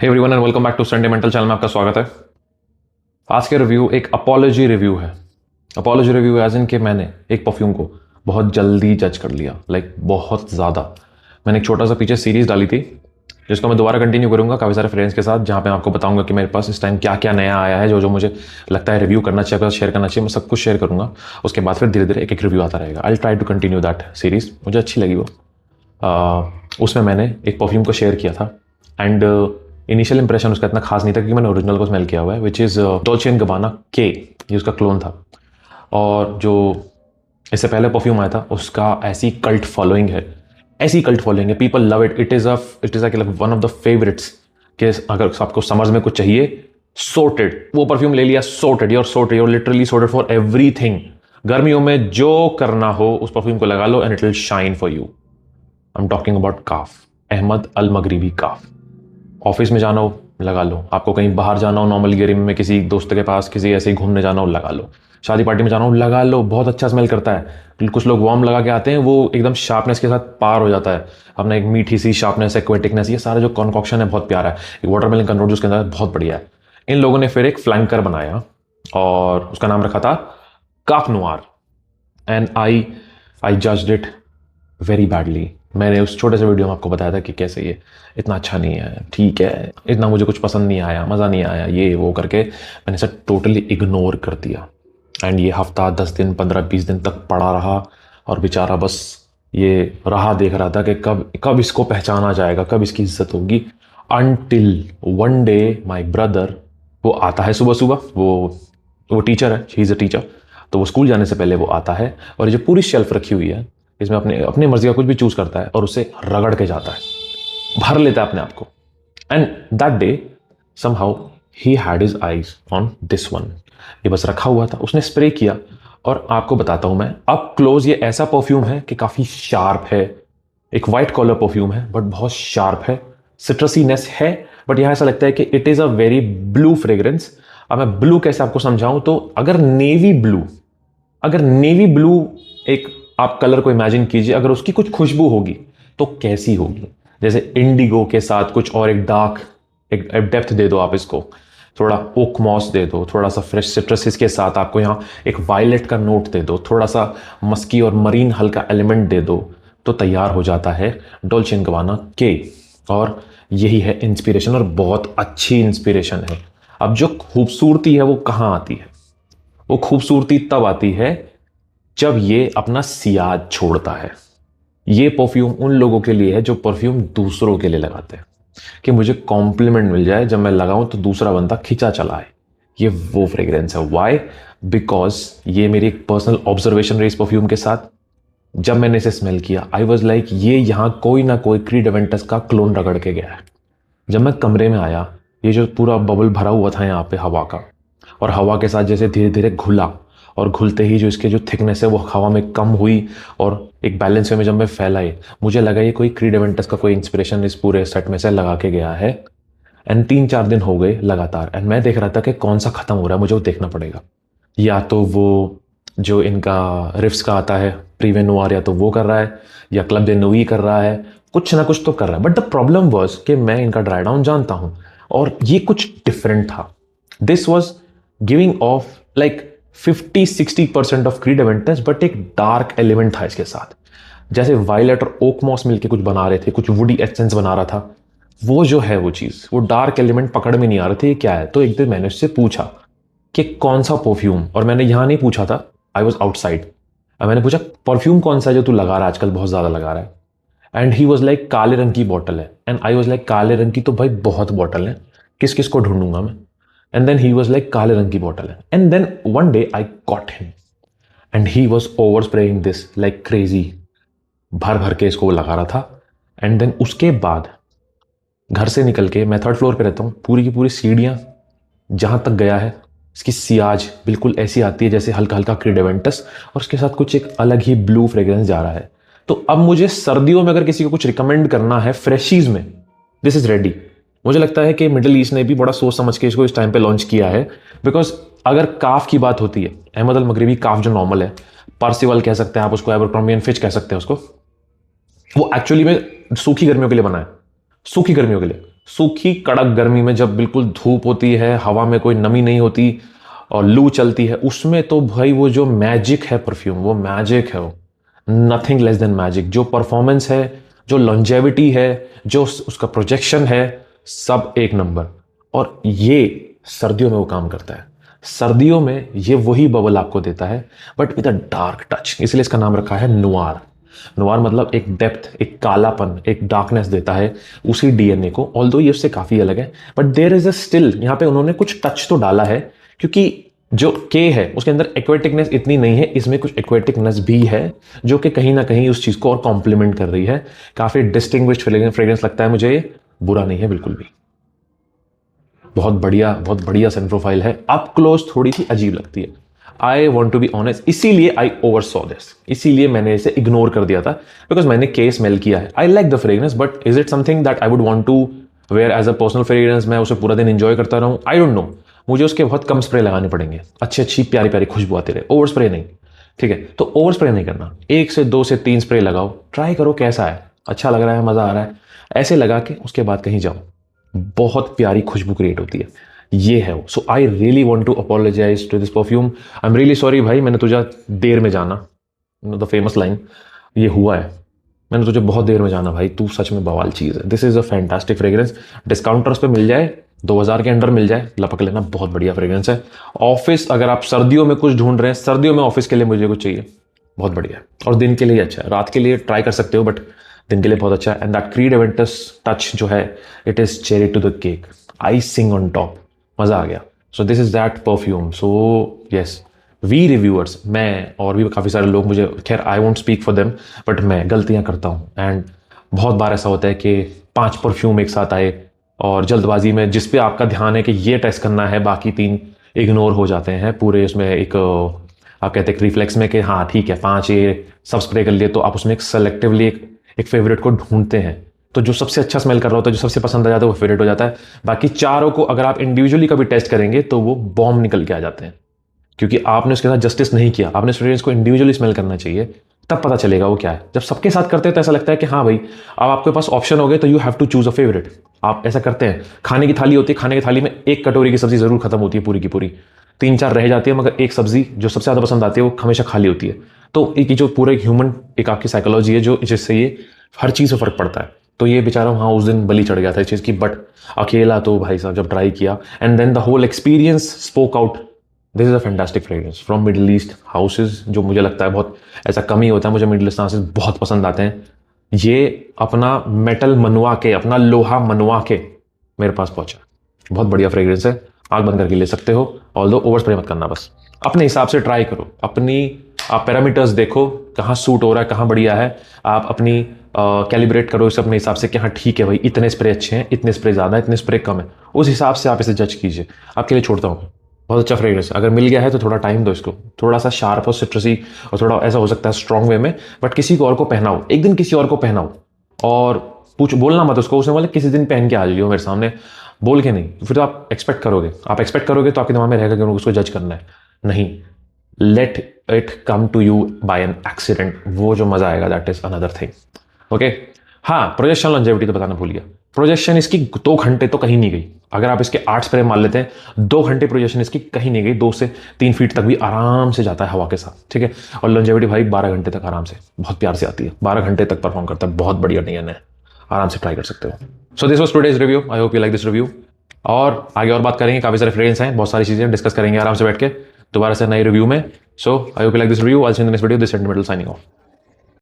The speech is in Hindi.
Hey everyone and welcome back to Sunday mental channel में आपका स्वागत है। आज के रिव्यू एक अपॉलॉजी रिव्यू है। अपॉलॉजी रिव्यू एज इन कि मैंने एक परफ्यूम को बहुत जल्दी जज कर लिया, बहुत ज़्यादा। मैंने एक छोटा सा पीछे सीरीज डाली थी जिसको मैं दोबारा कंटिन्यू करूंगा काफ़ी सारे फ्रेंड्स के साथ, जहाँ पे आपको बताऊंगा कि मेरे पास इस टाइम क्या क्या नया आया है, जो जो मुझे लगता है रिव्यू करना चाहिए, शेयर करना चाहिए, मैं सब कुछ शेयर करूंगा। उसके बाद फिर धीरे धीरे एक एक रिव्यू आता रहेगा। I try to continue that series, मुझे अच्छी लगी वो। उसमें मैंने एक परफ्यूम को शेयर किया था एंड इनिशियल इंप्रेशन उसका इतना खास नहीं था क्योंकि मैंने ओरिजिनल को स्मेल किया हुआ है, विच इज़ डॉल्चे एंड गबाना के, ये उसका क्लोन था। और जो इससे पहले परफ्यूम आया था उसका ऐसी कल्ट फॉलोइंग है, people love it. It is like one of the favourites कि अगर आपको समर्स में कुछ चाहिए, सॉर्टेड, वो परफ्यूम ले लिया, sorted, you're literally sorted for everything. गर्मियों में जो करना हो उस परफ्यूम को लगा लो and it will shine for you. I am talking about Kaaf, Ahmed Al Maghribi Kaaf. Office में जाना हो लगा लो, आपको कहीं बाहर जाना हो नॉर्मल गियरिंग में, किसी दोस्त के पास किसी ऐसे ही घूमने जाना हो लगा लो, शादी पार्टी में जाना हो लगा लो, बहुत अच्छा स्मेल करता है। कुछ लोग वार्म लगा के आते हैं, वो एकदम शार्पनेस के साथ पार हो जाता है अपना, एक मीठी सी शार्पनेस, एक्वेटिकनेस, ये सारा जो कॉन्कॉक्शन है बहुत प्यारा है। एक वाटरमेलन का नोट जो उसके अंदर बहुत बढ़िया है। इन लोगों ने फिर एक फ्लैंकर बनाया और उसका नाम रखा था Kaaf Noir and I judged it very badly. मैंने उस छोटे से वीडियो में आपको बताया था कि कैसे ये इतना अच्छा नहीं है, ठीक है, इतना मुझे कुछ पसंद नहीं आया, मज़ा नहीं आया, ये वो करके मैंने इसे टोटली इग्नोर कर दिया। एंड ये हफ्ता 10 दिन 15-20 दिन तक पड़ा रहा और बेचारा बस ये रहा देख रहा था कि कब इसको पहचाना जाएगा, कब इसकी इज्जत होगी। Until one day my brother, वो आता है सुबह सुबह, वो टीचर है, ही इज़ अ टीचर, तो वो स्कूल जाने से पहले वो आता है और ये जो पूरी शेल्फ रखी हुई है इसमें अपने मर्जी का कुछ भी चूज करता है और उसे रगड़ के जाता है, भर लेता है अपने आप को। And that day somehow he had his eyes on this one. ये बस रखा हुआ था, उसने स्प्रे किया और आपको बताता हूं मैं अप क्लोज, ये ऐसा परफ्यूम है कि काफी शार्प है, एक वाइट कॉलर परफ्यूम है बट बहुत शार्प है, सिट्रसीनेस है, बट यहां ऐसा लगता है कि it is a very blue fragrance. अब मैं ब्लू कैसे आपको समझाऊं, तो अगर नेवी ब्लू एक आप कलर को इमेजिन कीजिए, अगर उसकी कुछ खुशबू होगी तो कैसी होगी, जैसे इंडिगो के साथ कुछ और एक डार्क, एक डेप्थ दे दो आप इसको, थोड़ा ओक मॉस दे दो, थोड़ा सा फ्रेश सिट्रस के साथ आपको यहाँ एक वायलेट का नोट दे दो, थोड़ा सा मस्की और मरीन हल्का एलिमेंट दे दो, तो तैयार हो जाता है डॉल्चे एंड गबाना के। और यही है इंस्पिरेशन, और बहुत अच्छी इंस्पिरेशन है। अब जो खूबसूरती है वो कहाँ आती है? वो खूबसूरती तब आती है जब ये अपना सियाज छोड़ता है। ये परफ्यूम उन लोगों के लिए है जो परफ्यूम दूसरों के लिए लगाते हैं, कि मुझे कॉम्प्लीमेंट मिल जाए, जब मैं लगाऊं तो दूसरा बंदा खिंचा चला है। ये वो फ्रेग्रेंस है। व्हाई? बिकॉज ये मेरी एक पर्सनल ऑब्जर्वेशन रही इस परफ्यूम के साथ। जब मैंने इसे स्मेल किया आई वॉज लाइक ये यहाँ कोई ना कोई क्रीड एवेंटस का क्लोन रगड़ के गया है। जब मैं कमरे में आया, ये जो पूरा बबल भरा हुआ था यहाँ पे हवा का, और हवा के साथ जैसे धीरे धीरे घुला, और घुलते ही जो इसके जो थिकनेस है वो हवा में कम हुई और एक बैलेंस वे में जब मैं फैलाई, मुझे लगा ये कोई क्रीड एवेंटस का कोई इंस्पिरेशन इस पूरे सेट में से लगा के गया है। एंड 3-4 दिन हो गए लगातार, एंड मैं देख रहा था कि कौन सा खत्म हो रहा है, मुझे वो देखना पड़ेगा। या तो वो जो इनका रिफ्स का आता है प्रीवे नुआर, या तो वो कर रहा है, या क्लब दे नोई कर रहा है, कुछ ना कुछ तो कर रहा है। बट द प्रॉब्लम वॉज कि मैं इनका ड्राई डाउन जानता हूं और ये कुछ डिफरेंट था। This was giving of like 50-60% of creed Aventus, but एक डार्क एलिमेंट था इसके साथ, जैसे वायलेट और ओक मॉस मिलके कुछ बना रहे थे, कुछ वुडी एसेंस बना रहा था। वो जो है वो चीज, वो डार्क एलिमेंट पकड़ में नहीं आ रहे थे, क्या है। तो एक दिन मैंने उससे पूछा कि कौन सा परफ्यूम, और मैंने यहां नहीं पूछा था, आई वॉज आउटसाइड। मैंने पूछा परफ्यूम कौन सा है जो तू लगा रहा है आजकल, बहुत ज्यादा लगा रहा है। एंड ही वॉज लाइक काले रंग की बॉटल है। एंड आई वॉज लाइक काले रंग की तो भाई बहुत बॉटल है, किस किस को ढूंढूंगा मैं। And then he was like काले रंग की बोतल है। And then one day I got him and he was overspraying this like crazy, भर भर के इसको लगा रहा था। And then उसके बाद घर से निकल के, मैं 3rd फ्लोर पे रहता हूँ, पूरी की पूरी सीढ़ियाँ जहाँ तक गया है, इसकी सियाज बिल्कुल ऐसी आती है जैसे हल्का हल्का क्रीड एवेंटस, और उसके साथ कुछ एक अलग ही ब्लू फ्रेग्रेंस जा रहा है। तो अब मुझे सर्दियों में अगर किसी को कुछ रिकमेंड करना है फ्रेशीज में, दिस इज रेडी। मुझे लगता है कि मिडिल ईस्ट ने भी बड़ा सोच समझ के इसको इस टाइम पे लॉन्च किया है। बिकॉज अगर काफ की बात होती है, अहमद अल मगरिबी काफ जो नॉर्मल है, पार्सिवल कह सकते हैं आप उसको, एबरक्रॉम्बी एंड फिच कह सकते हैं उसको, वो एक्चुअली में सूखी गर्मियों के लिए बना है, सूखी गर्मियों के लिए। सूखी कड़क गर्मी में जब बिल्कुल धूप होती है, हवा में कोई नमी नहीं होती और लू चलती है, उसमें तो भाई वो जो मैजिक है परफ्यूम, वो मैजिक है, वो नथिंग लेस देन मैजिक। जो परफॉर्मेंस है, जो लॉन्जेविटी है, जो उसका प्रोजेक्शन है, सब एक नंबर। और ये सर्दियों में वो काम करता है। सर्दियों में ये वही बबल आपको देता है, but with a dark touch, इसलिए इसका नाम रखा है नुआर। नुआर मतलब एक डेप्थ, एक कालापन, एक डार्कनेस देता है उसी डीएनए को। ऑल्दो ये उससे काफी अलग है, but there is a still, यहाँ पे उन्होंने कुछ टच तो डाला है, क्योंकि जो के है उसके अंदर एक्वेटिकनेस इतनी नहीं है, इसमें कुछ एक्वेटिकनेस भी है जो कि कहीं ना कहीं उस चीज को और कॉम्प्लीमेंट कर रही है। काफी डिस्टिंग्विश्ड फ्रेग्रेंस लगता है मुझे, बुरा नहीं है बिल्कुल भी। बहुत बढ़िया सेंट प्रोफाइल है। अप क्लोज थोड़ी सी अजीब लगती है, I want to be honest, इसीलिए आई ओवर सॉ दिस, इसीलिए मैंने इसे इग्नोर कर दिया था, बिकॉज मैंने के स्मेल किया है। I like the fragrance, but is it something that I would want to wear as a personal fragrance? मैं उसे पूरा दिन इंजॉय करता रहूं? I don't know. मुझे उसके बहुत कम स्प्रे लगाने पड़ेंगे, अच्छी प्यारी प्यारी खुशबू आती रहे, ओवर स्प्रे नहीं। ठीक है, तो ओवर स्प्रे नहीं करना, 1 से 2 से 3 स्प्रे लगाओ, ट्राई करो कैसा है, अच्छा लग रहा है, मजा आ रहा है, ऐसे लगा के उसके बाद कहीं जाओ, बहुत प्यारी खुशबू क्रिएट होती है। ये है वो। So I really want to apologize to this perfume. I am really sorry भाई, मैंने तुझे देर में जाना, द फेमस लाइन ये हुआ है, मैंने तुझे बहुत देर में जाना भाई, तू सच में बवाल चीज है। This is a fantastic fragrance. Discounters पे मिल जाए, 2000 के अंडर मिल जाए, लपक लेना, बहुत बढ़िया फ्रेग्रेंस है। ऑफिस, अगर आप सर्दियों में कुछ ढूंढ रहे हैं, सर्दियों में ऑफिस के लिए मुझे कुछ चाहिए, बहुत बढ़िया है। और दिन के लिए अच्छा है, रात के लिए ट्राई कर सकते हो, बट दिन के लिए बहुत अच्छा है। And that Creed Aventus touch जो है, it is cherry to the cake, icing on top, मजा आ गया। So this is that perfume. So yes, we reviewers, मैं और भी काफ़ी सारे लोग, मुझे खैर I won't speak for them, but मैं गलतियां करता हूँ। एंड बहुत बार ऐसा होता है कि 5 परफ्यूम एक साथ आए और जल्दबाजी में जिस पे आपका ध्यान है कि ये टेस्ट करना है, बाकी 3 इग्नोर हो जाते हैं पूरे। उसमें एक आप कहते हैं रिफ्लेक्स में कि हाँ ठीक है 5 ये सब स्प्रे कर लिए, तो आप उसमें एक सेलेक्टिवली एक फेवरेट को ढूंढते हैं, तो जो सबसे अच्छा स्मेल कर रहा होता है, जो सबसे पसंद आ जाता है, वो फेवरेट हो जाता है। बाकी चारों को अगर आप इंडिविजुअली कभी टेस्ट करेंगे तो वो बॉम्ब निकल के आ जाते हैं, क्योंकि आपने उसके साथ जस्टिस नहीं किया। आपने फ्रेग्रेंस को इंडिविजुअली स्मेल करना चाहिए, तब पता चलेगा वो क्या है। जब सबके साथ करते हैं तो ऐसा लगता है कि हाँ भाई, अब आपके पास ऑप्शन हो गए, तो you have to choose a favourite. आप ऐसा करते हैं, खाने की थाली होती है, खाने की थाली में एक कटोरी की सब्जी जरूर खत्म होती है पूरी की पूरी, 3-4 रह जाती है, मगर एक सब्जी जो सबसे ज्यादा पसंद आती है वो हमेशा खाली होती है। तो एक जो पूरा ह्यूमन एक आपकी साइकोलॉजी है, जो जिससे ये हर चीज में फर्क पड़ता है। तो ये बेचारा वहाँ उस दिन बलि चढ़ गया था इस चीज की, बट अकेला तो भाई साहब जब ट्राई किया, and then the whole experience spoke out. This is a fantastic fragrance from Middle East houses, जो मुझे लगता है बहुत ऐसा कम ही होता है, मुझे मिडिल ईस्ट हाउसेज बहुत पसंद आते हैं। ये अपना मेटल मनवा के, अपना लोहा मनवा के मेरे पास पहुंचा। बहुत बढ़िया फ्रेग्रेंस है, आग बंद करके ले सकते हो, ऑल्दो ओवर स्प्रे मत करना, बस अपने हिसाब से ट्राई करो, अपनी आप पैरामीटर्स देखो कहाँ सूट हो रहा है, कहाँ बढ़िया है, आप अपनी कैलिब्रेट करो इसे अपने हिसाब से कि हाँ ठीक है भाई, इतने स्प्रे अच्छे हैं, इतने स्प्रे ज़्यादा है, इतने स्प्रे कम है, उस हिसाब से आप इसे जज कीजिए। आपके लिए छोड़ता हूँ। बहुत अच्छा फ्रेग्रेंस, अगर मिल गया है तो थोड़ा टाइम दो इसको, थोड़ा सा शार्प और सिट्रसी और थोड़ा ऐसा हो सकता है स्ट्रॉन्ग वे में, बट किसी को और को पहनाओ, एक दिन किसी और को पहनाओ और बोलना मत उसको, उसने बोले किसी दिन पहन के आ जाइए मेरे सामने, बोल के नहीं, फिर तो आप एक्सपेक्ट करोगे तो आपके दिमाग में रहेगा कि उसको जज करना है। नहीं, let it come to you by an accident, वो जो मजा आएगा that is another thing. Okay, हाँ, प्रोजेक्शन लॉन्जेविटी तो बताना भूल गया। प्रोजेक्शन इसकी 2 घंटे तो कहीं नहीं गई, अगर आप इसके 8 स्प्रे मान लेते हैं, 2 घंटे प्रोजेक्शन इसकी कहीं नहीं गई, 2 से 3 फीट तक भी आराम से जाता है हवा के साथ, ठीक है। और लॉन्जेविटी भाई 12 घंटे तक आराम से, बहुत प्यार से आती है, 12 घंटे तक परफॉर्म करता है, बहुत बढ़िया डीएन है, आराम से ट्राई कर सकते हो। So this was today's review, I hope you like this review, और आगे और बात करेंगे, काफी सारे फ्रेग्रेंस हैं, बहुत सारी चीजें डिस्कस करेंगे आराम से बैठ के दोबारा से नए रिव्यू में। So I hope you like this review, I see you in the next video, this sentimental signing of.